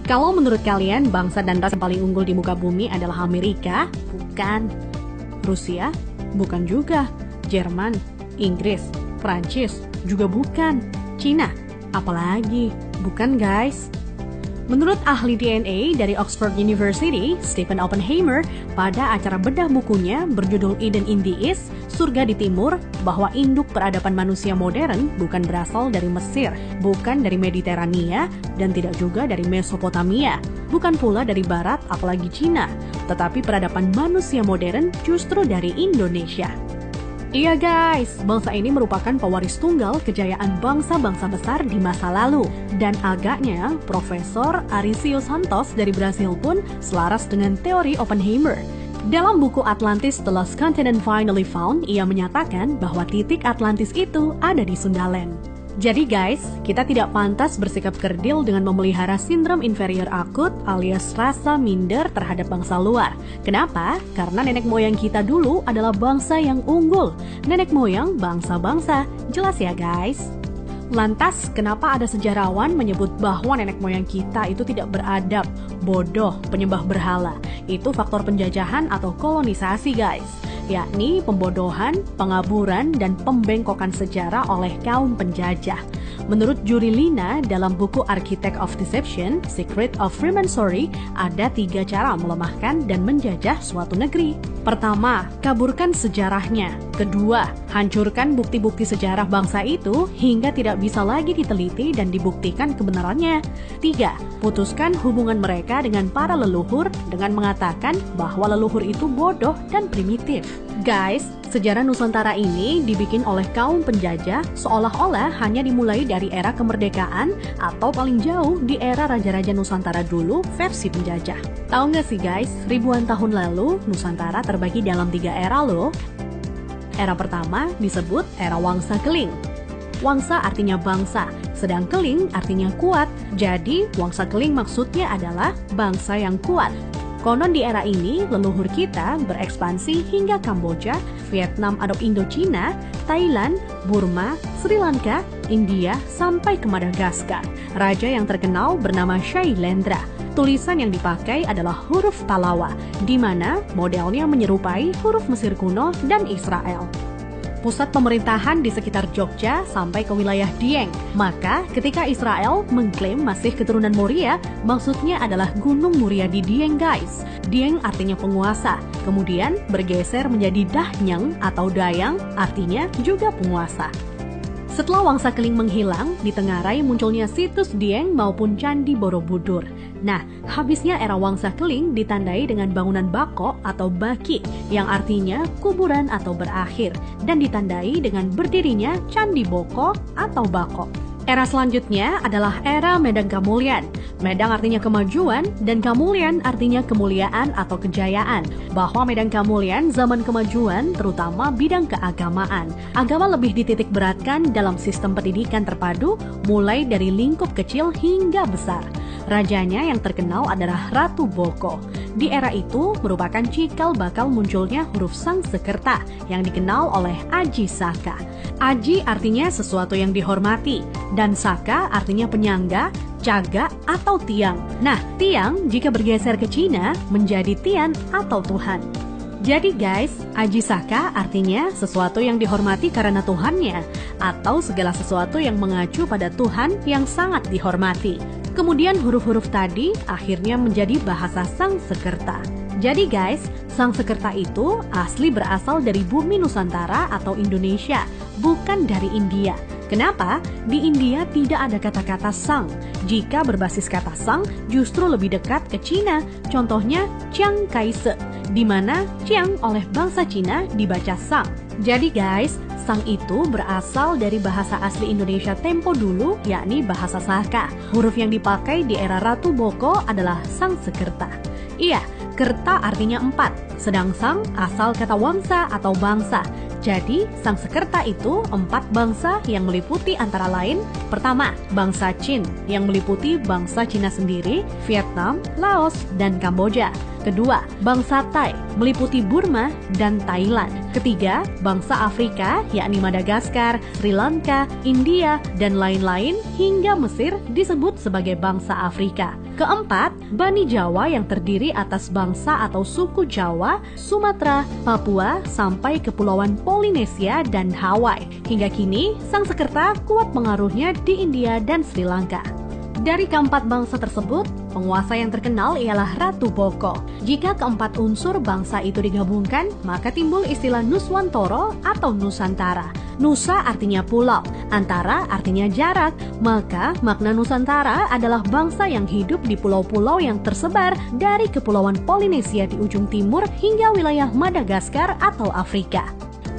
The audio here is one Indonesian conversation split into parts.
Kalau menurut kalian bangsa dan ras yang paling unggul di muka bumi adalah Amerika? Bukan. Rusia? Bukan juga. Jerman? Inggris? Prancis? Juga bukan. Cina? Apalagi? Bukan guys. Menurut ahli DNA dari Oxford University, Stephen Oppenheimer, pada acara bedah bukunya berjudul Eden in the East, Surga di Timur, bahwa induk peradaban manusia modern bukan berasal dari Mesir, bukan dari Mediterania, dan tidak juga dari Mesopotamia, bukan pula dari Barat apalagi Cina, tetapi peradaban manusia modern justru dari Indonesia. Iya guys, bangsa ini merupakan pewaris tunggal kejayaan bangsa-bangsa besar di masa lalu. Dan agaknya, Profesor Arício Santos dari Brasil pun selaras dengan teori Oppenheimer. Dalam buku Atlantis The Lost Continent Finally Found, ia menyatakan bahwa titik Atlantis itu ada di Sundaland. Jadi guys, kita tidak pantas bersikap kerdil dengan memelihara sindrom inferior akut alias rasa minder terhadap bangsa luar. Kenapa? Karena nenek moyang kita dulu adalah bangsa yang unggul. Nenek moyang bangsa-bangsa. Jelas ya guys? Lantas, kenapa ada sejarawan menyebut bahwa nenek moyang kita itu tidak beradab, bodoh, penyembah berhala? Itu faktor penjajahan atau kolonisasi guys. Yakni pembodohan, pengaburan, dan pembengkokan sejarah oleh kaum penjajah. Menurut Juri Lina dalam buku Architect of Deception, Secret of Freemasonry, ada 3 cara melemahkan dan menjajah suatu negeri. Pertama, kaburkan sejarahnya. Kedua, hancurkan bukti-bukti sejarah bangsa itu hingga tidak bisa lagi diteliti dan dibuktikan kebenarannya. 3, putuskan hubungan mereka dengan para leluhur dengan mengatakan bahwa leluhur itu bodoh dan primitif. Guys, sejarah Nusantara ini dibikin oleh kaum penjajah seolah-olah hanya dimulai dari era kemerdekaan atau paling jauh di era Raja-Raja Nusantara dulu versi penjajah. Tahu nggak sih guys, ribuan tahun lalu Nusantara terbagi dalam 3 era loh. Era pertama disebut era Wangsa Keling. Wangsa artinya bangsa, sedang Keling artinya kuat. Jadi Wangsa Keling maksudnya adalah bangsa yang kuat. Konon di era ini, leluhur kita berekspansi hingga Kamboja, Vietnam atau Indochina, Thailand, Burma, Sri Lanka, India, sampai ke Madagaskar. Raja yang terkenal bernama Shailendra. Tulisan yang dipakai adalah huruf Talawa, di mana modelnya menyerupai huruf Mesir kuno dan Israel. Pusat pemerintahan di sekitar Jogja sampai ke wilayah Dieng. Maka ketika Israel mengklaim masih keturunan Moria, maksudnya adalah Gunung Muria di Dieng guys. Dieng artinya penguasa, kemudian bergeser menjadi Dahnyang atau Dayang, artinya juga penguasa. Setelah Wangsa Keling menghilang, ditengarai munculnya situs Dieng maupun Candi Borobudur. Nah, habisnya era Wangsa Keling ditandai dengan bangunan Bako atau Baki, yang artinya kuburan atau berakhir, dan ditandai dengan berdirinya Candi Boko atau Bako. Era selanjutnya adalah era Medang Kamulyan. Medang artinya kemajuan dan Kamulyan artinya kemuliaan atau kejayaan. Bahwa Medang Kamulyan zaman kemajuan terutama bidang keagamaan. Agama lebih dititik beratkan dalam sistem pendidikan terpadu mulai dari lingkup kecil hingga besar. Rajanya yang terkenal adalah Ratu Boko. Di era itu merupakan cikal bakal munculnya huruf Sangsekerta yang dikenal oleh Aji Saka. Aji artinya sesuatu yang dihormati, dan Saka artinya penyangga, caga, atau tiang. Nah, tiang jika bergeser ke Cina menjadi Tian atau Tuhan. Jadi guys, Aji Saka artinya sesuatu yang dihormati karena Tuhannya, atau segala sesuatu yang mengacu pada Tuhan yang sangat dihormati. Kemudian huruf-huruf tadi akhirnya menjadi bahasa Sangsekerta. Jadi guys, Sangsekerta itu asli berasal dari bumi Nusantara atau Indonesia, bukan dari India. Kenapa? Di India tidak ada kata-kata sang. Jika berbasis kata sang, justru lebih dekat ke Cina. Contohnya Chiang Kai-shek, di mana Chiang oleh bangsa Cina dibaca sang. Jadi guys, sang itu berasal dari bahasa asli Indonesia tempo dulu, yakni bahasa Saka. Huruf yang dipakai di era Ratu Boko adalah Sangsekerta. Iya, kerta artinya 4, sedang sang asal kata wangsa atau bangsa. Jadi, Sangsekerta itu 4 bangsa yang meliputi antara lain, pertama, bangsa Qin yang meliputi bangsa Cina sendiri, Vietnam, Laos, dan Kamboja. Kedua, bangsa Thai, meliputi Burma dan Thailand. Ketiga, bangsa Afrika, yakni Madagaskar, Sri Lanka, India, dan lain-lain, hingga Mesir disebut sebagai bangsa Afrika. Keempat, Bani Jawa yang terdiri atas bangsa atau suku Jawa, Sumatera, Papua, sampai Kepulauan Polinesia dan Hawaii. Hingga kini, Sangsekerta kuat pengaruhnya di India dan Sri Lanka. Dari keempat bangsa tersebut, penguasa yang terkenal ialah Ratu Boko. Jika keempat unsur bangsa itu digabungkan, maka timbul istilah Nuswantara atau Nusantara. Nusa artinya pulau, antara artinya jarak, maka makna Nusantara adalah bangsa yang hidup di pulau-pulau yang tersebar dari Kepulauan Polinesia di ujung timur hingga wilayah Madagaskar atau Afrika.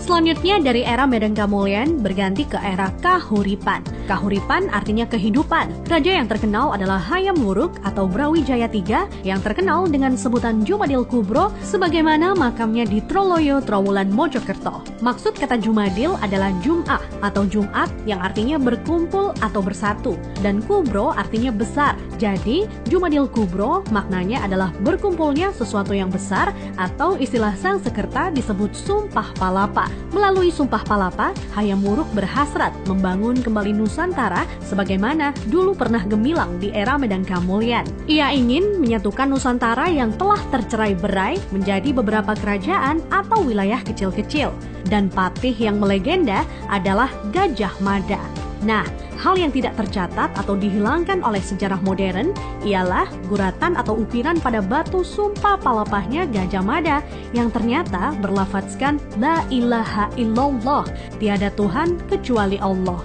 Selanjutnya dari era Medan Kamulyan berganti ke era Kahuripan. Kahuripan artinya kehidupan. Raja yang terkenal adalah Hayam Wuruk atau Brawijaya III yang terkenal dengan sebutan Jumadil Kubro sebagaimana makamnya di Troloyo, Trowulan, Mojokerto. Maksud kata Jumadil adalah Jum'ah atau Jumat yang artinya berkumpul atau bersatu dan Kubro artinya besar. Jadi Jumadil Kubro maknanya adalah berkumpulnya sesuatu yang besar atau istilah Sangsekerta disebut Sumpah Palapa. Melalui Sumpah Palapa, Hayam Wuruk berhasrat membangun kembali Nusantara sebagaimana dulu pernah gemilang di era Medan Kamulyan. Ia ingin menyatukan Nusantara yang telah tercerai-berai menjadi beberapa kerajaan atau wilayah kecil-kecil. Dan patih yang melegenda adalah Gajah Mada. Nah, hal yang tidak tercatat atau dihilangkan oleh sejarah modern ialah guratan atau ukiran pada batu sumpah palapahnya Gajah Mada yang ternyata berlafadzkan La ilaha illallah, tiada Tuhan kecuali Allah.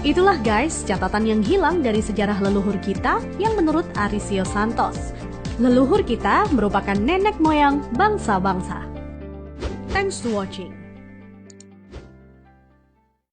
Itulah guys catatan yang hilang dari sejarah leluhur kita yang menurut Arisio Santos. Leluhur kita merupakan nenek moyang bangsa-bangsa. Thanks to watching.